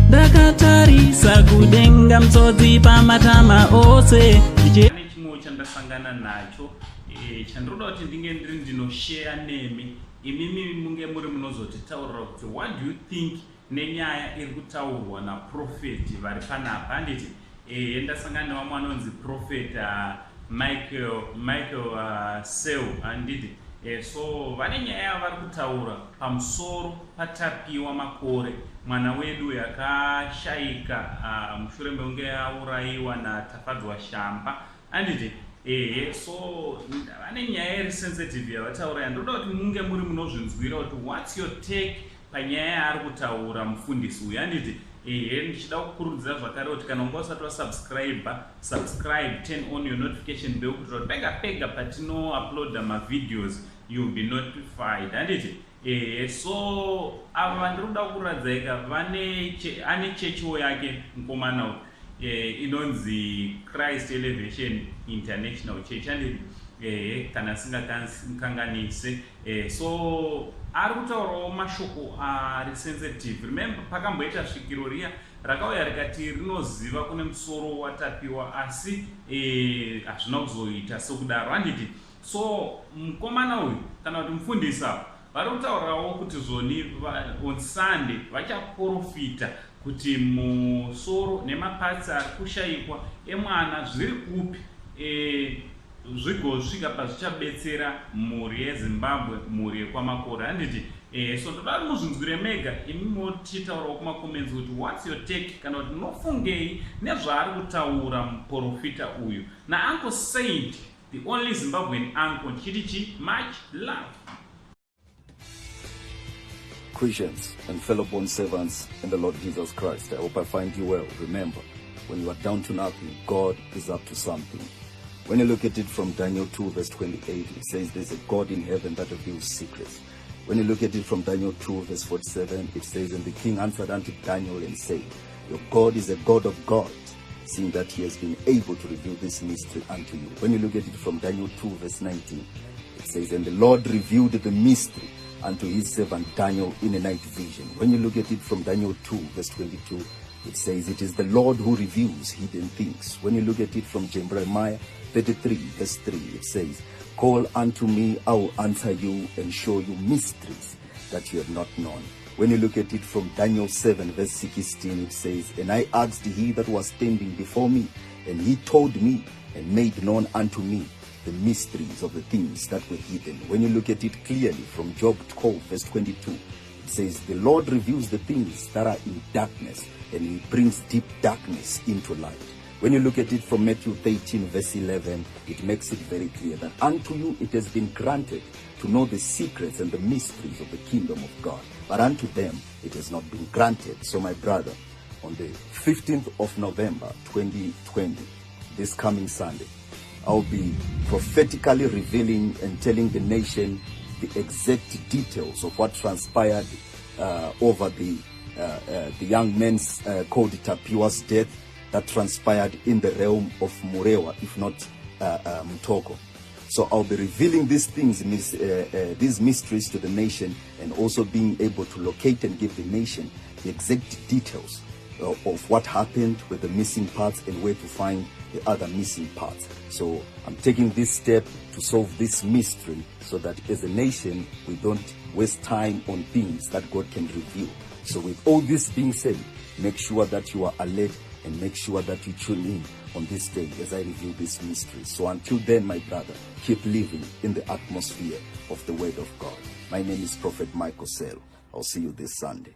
Ndakatarisa kudenga mtsotsi pamatama ose. Pane chimwe chandasangana nacho chandiroda kuti ndinge ndiri ndinoshare nemi imimi munge muri munozotitaurira kuti what do you think nenyaya iri kutaurwa naprofeti vari panapa. Handiti ndasangana nevamwe anonzi Prophet Michael Sello. Handiti so vane nyaya yavari kutaura pamusoro paTapiwa Makore, mwana wedu yakashayika mushure mekunge aurayiwa natafadzwa shamba. Handiti so vane nyaya iri sensitive yavataura. Ndoda kuti munge muri munozvinzwira kuti what's your take panyaya yaari kutaura mufundisi uyu. Handiti ndichida kukurudzira zvakare kuti kana unga usati wasubscribe, turn on your notification bell kuti pega pega patino uploada mavideos you'll be notified. Handiti so ava vandiroda kuradzika ane chechiwo yake mukomana inonzi Christ Elevation International Church. Handiti kana singakanganise so ari kutaurawo mashoko ari sensitive. Remember pakamboita svikiro riya rakauya rikati rinoziva kune musoro watapiwa asi hazvina kuzoita sokudaro. Handiti so mukomana uyu kana kuti mufundisa vari kutaurawo kuti zvoni on Sunday vachaprofita kuti musoro nemapatsi ari kushayikwa emwana zviri kupi zvigosvika pazvichabetsera mhuri yeZimbabwe, mhuri yekwaMakore. Handiti so ndoda muzvinzwire mega imi motiitaurawo kumakomenzi kuti what's your take kana kuti munofungei nezvaari kutaura muprofita uyu nauncle Saint, the only Zimbabwean uncle. Chitichi much love. Christians and fellow born servants in the Lord Jesus Christ, I hope I find you well. Remember, when you are down to nothing, God is up to something. When you look at it from Daniel 2 verse 28, it says there's a God in heaven that reveals secrets. When you look at it from Daniel 2 verse 47, it says, and the king answered unto Daniel and said, your God is a God of gods, seeing that he has been able to reveal this mystery unto you. When you look at it from Daniel 2 verse 19, it says, and the Lord revealed the mystery unto his servant Daniel in a night vision. When you look at it from Daniel 2 verse 22, it says, it is the Lord who reveals hidden things. When you look at it from Jeremiah 33 verse 3, it says, call unto me, I will answer you and show you mysteries that you have not known. When you look at it from Daniel 7 verse 16, it says, and I asked he that was standing before me, and he told me and made known unto me the mysteries of the things that were hidden. When you look at it clearly from Job 12 verse 22, it says, the Lord reveals the things that are in darkness, and he brings deep darkness into light. When you look at it from Matthew 13 verse 11, it makes it very clear that unto you it has been granted to know the secrets and the mysteries of the kingdom of God, but unto them it has not been granted. So my brother, on the 15th of November 2020, this coming Sunday, I'll be prophetically revealing and telling the nation the exact details of what transpired over the young man's called Tapiwa's death that transpired in the realm of Murewa, if not Mtoko. So I'll be revealing these things, these mysteries to the nation, and also being able to locate and give the nation the exact details of what happened with the missing parts and where to find the other missing parts. So I'm taking this step to solve this mystery so that as a nation, we don't waste time on things that God can reveal. So with all this being said, make sure that you are alert and make sure that you tune in on this day as I reveal this mystery. So until then, my brother, keep living in the atmosphere of the Word of God. My name is Prophet Michael Sello. I'll see you this Sunday.